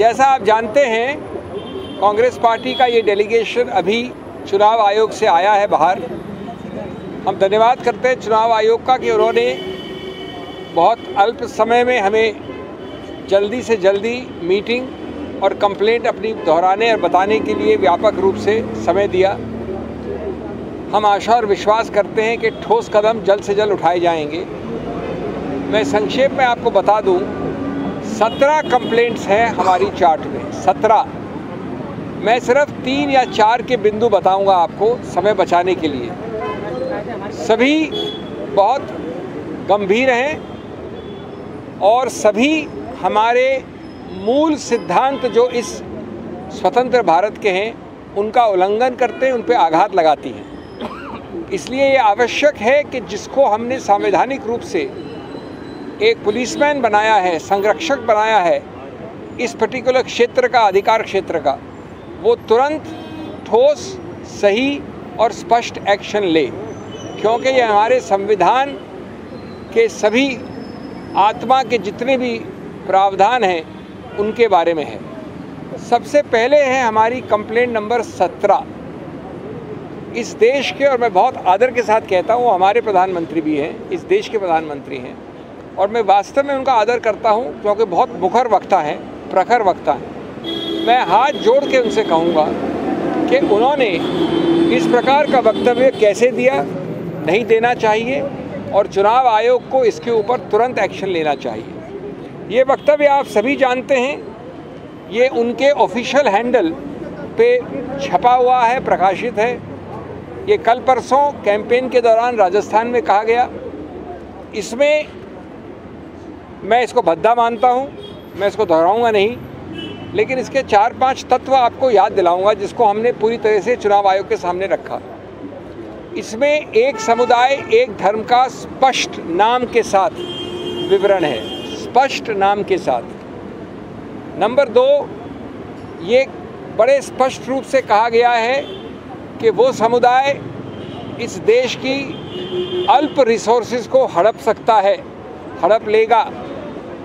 जैसा आप जानते हैं, कांग्रेस पार्टी का ये डेलीगेशन अभी चुनाव आयोग से आया है बाहर। हम धन्यवाद करते हैं चुनाव आयोग का कि उन्होंने बहुत अल्प समय में हमें जल्दी से जल्दी मीटिंग और कंप्लेंट अपनी दोहराने और बताने के लिए व्यापक रूप से समय दिया। हम आशा और विश्वास करते हैं कि ठोस कदम जल्द से जल्द उठाए जाएंगे। मैं संक्षेप में आपको बता दूं, 17 कंप्लेंट्स हैं हमारी चार्ट में, 17। मैं सिर्फ 3 या 4 के बिंदु बताऊंगा आपको समय बचाने के लिए। सभी बहुत गंभीर हैं और सभी हमारे मूल सिद्धांत जो इस स्वतंत्र भारत के हैं उनका उल्लंघन करते हैं, उन पर आघात लगाती हैं। इसलिए ये आवश्यक है कि जिसको हमने संवैधानिक रूप से एक पुलिसमैन बनाया है, संरक्षक बनाया है इस पर्टिकुलर क्षेत्र का, अधिकार क्षेत्र का, वो तुरंत ठोस, सही और स्पष्ट एक्शन ले, क्योंकि ये हमारे संविधान के सभी आत्मा के जितने भी प्रावधान हैं उनके बारे में है। सबसे पहले है हमारी कंप्लेंट नंबर 17। इस देश के, और मैं बहुत आदर के साथ कहता हूँ, हमारे प्रधानमंत्री भी हैं, इस देश के प्रधानमंत्री हैं, और मैं वास्तव में उनका आदर करता हूँ क्योंकि बहुत मुखर वक्ता हैं, प्रखर वक्ता हैं। मैं हाथ जोड़ के उनसे कहूँगा कि उन्होंने इस प्रकार का वक्तव्य कैसे दिया, नहीं देना चाहिए और चुनाव आयोग को इसके ऊपर तुरंत एक्शन लेना चाहिए। ये वक्तव्य आप सभी जानते हैं, ये उनके ऑफिशियल हैंडल पे छपा हुआ है, प्रकाशित है। ये कल परसों कैंपेन के दौरान राजस्थान में कहा गया। इसमें मैं इसको भद्दा मानता हूँ, मैं इसको दोहराऊंगा नहीं, लेकिन इसके 4-5 तत्व आपको याद दिलाऊंगा जिसको हमने पूरी तरह से चुनाव आयोग के सामने रखा। इसमें एक समुदाय एक धर्म का स्पष्ट नाम के साथ विवरण है, स्पष्ट नाम के साथ। नंबर 2, ये बड़े स्पष्ट रूप से कहा गया है कि वो समुदाय इस देश की अल्प रिसोर्सेज को हड़प सकता है, हड़प लेगा,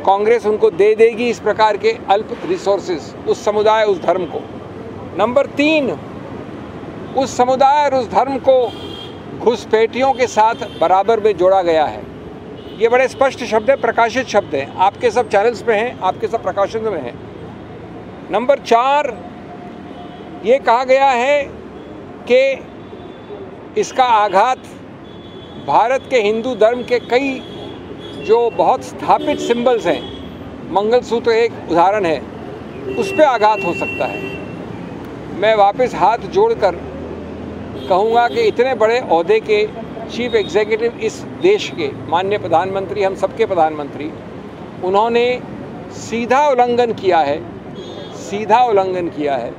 कांग्रेस उनको दे देगी इस प्रकार के अल्प रिसोर्सेज, उस समुदाय, उस धर्म को। नंबर 3, उस समुदाय और उस धर्म को घुसपैठियों के साथ बराबर में जोड़ा गया है। ये बड़े स्पष्ट शब्द है, प्रकाशित शब्द हैं, आपके सब चैनल्स पे हैं, आपके सब प्रकाशन में हैं। नंबर 4, ये कहा गया है कि इसका आघात भारत के हिंदू धर्म के कई जो बहुत स्थापित सिंबल्स हैं, मंगलसूत्र एक उदाहरण है, उस पर आघात हो सकता है। मैं वापस हाथ जोड़कर कहूँगा कि इतने बड़े ओहदे के चीफ एग्जीक्यूटिव इस देश के माननीय प्रधानमंत्री, हम सबके प्रधानमंत्री, उन्होंने सीधा उल्लंघन किया है, सीधा उल्लंघन किया है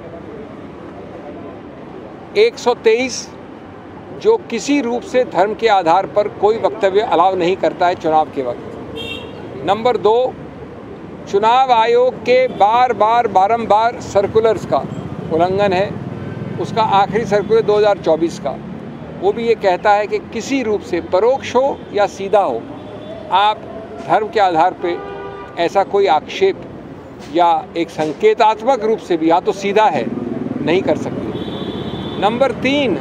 123, जो किसी रूप से धर्म के आधार पर कोई वक्तव्य अलाउ नहीं करता है चुनाव के वक्त। नंबर 2, चुनाव आयोग के बारंबार सर्कुलर्स का उल्लंघन है। उसका आखिरी सर्कुलर 2024 का, वो भी ये कहता है कि किसी रूप से, परोक्ष हो या सीधा हो, आप धर्म के आधार पे ऐसा कोई आक्षेप या एक संकेतात्मक रूप से भी, या तो सीधा है, नहीं कर सकते। नंबर 3,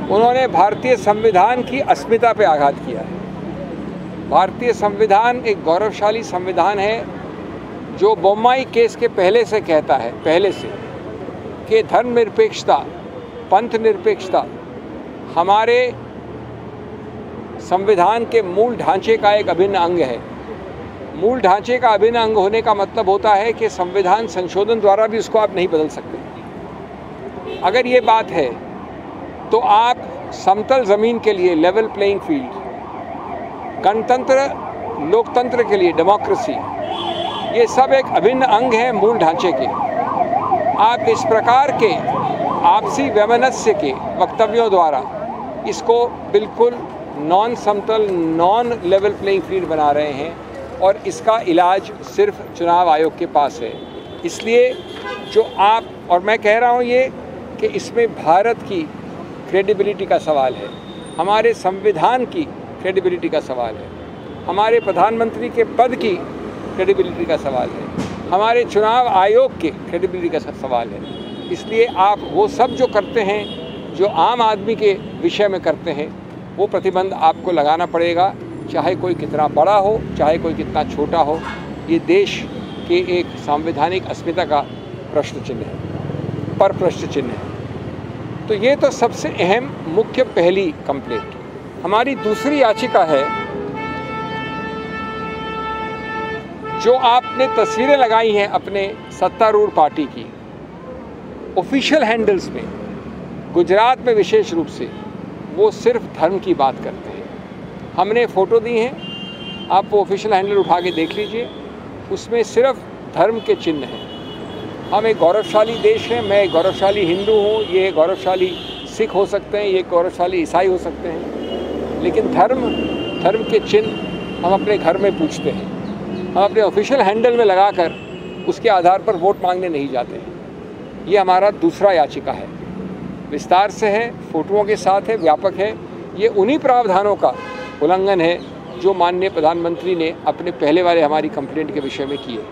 उन्होंने भारतीय संविधान की अस्मिता पे आघात किया है। भारतीय संविधान एक गौरवशाली संविधान है जो बोम्माई केस के पहले से कहता है, पहले से, कि धर्मनिरपेक्षता, पंथ निरपेक्षता हमारे संविधान के मूल ढांचे का एक अभिन्न अंग है। मूल ढांचे का अभिन्न अंग होने का मतलब होता है कि संविधान संशोधन द्वारा भी उसको आप नहीं बदल सकते। अगर ये बात है तो आप समतल ज़मीन के लिए, लेवल प्लेइंग फील्ड, गणतंत्र, लोकतंत्र के लिए, डेमोक्रेसी, ये सब एक अभिन्न अंग है मूल ढांचे के। आप इस प्रकार के आपसी वैमनस्य के वक्तव्यों द्वारा इसको बिल्कुल नॉन समतल, नॉन लेवल प्लेइंग फील्ड बना रहे हैं और इसका इलाज सिर्फ चुनाव आयोग के पास है। इसलिए जो आप, और मैं कह रहा हूँ ये कि इसमें भारत की क्रेडिबिलिटी का सवाल है, हमारे संविधान की क्रेडिबिलिटी का सवाल है, हमारे प्रधानमंत्री के पद की क्रेडिबिलिटी का सवाल है। हमारे चुनाव आयोग के क्रेडिबिलिटी का सवाल है। इसलिए आप वो सब जो करते हैं, जो आम आदमी के विषय में करते हैं, वो प्रतिबंध आपको लगाना पड़ेगा, चाहे कोई कितना बड़ा हो, चाहे कोई कितना छोटा हो। ये देश के एक संवैधानिक अस्मिता का प्रश्न चिन्ह है, पर प्रश्न चिन्ह है। तो ये तो सबसे अहम मुख्य पहली कंप्लेंट। हमारी दूसरी याचिका है, जो आपने तस्वीरें लगाई हैं अपने सत्तारूढ़ पार्टी की ऑफिशियल हैंडल्स में, गुजरात में विशेष रूप से, वो सिर्फ धर्म की बात करते हैं। हमने फ़ोटो दी हैं, आप वो ऑफिशियल हैंडल उठा के देख लीजिए, उसमें सिर्फ धर्म के चिन्ह हैं। हम एक गौरवशाली देश हैं, मैं एक गौरवशाली हिंदू हूँ, ये गौरवशाली सिख हो सकते हैं, ये गौरवशाली ईसाई हो सकते हैं, लेकिन धर्म के चिन्ह हम अपने घर में पूछते हैं। हम अपने ऑफिशियल हैंडल में लगाकर उसके आधार पर वोट मांगने नहीं जाते हैं। ये हमारा दूसरा याचिका है, विस्तार से है, फोटोओं के साथ है, व्यापक है। ये उन्हीं प्रावधानों का उल्लंघन है जो माननीय प्रधानमंत्री ने अपने पहले वाले हमारी कंप्लेंट के विषय में किए।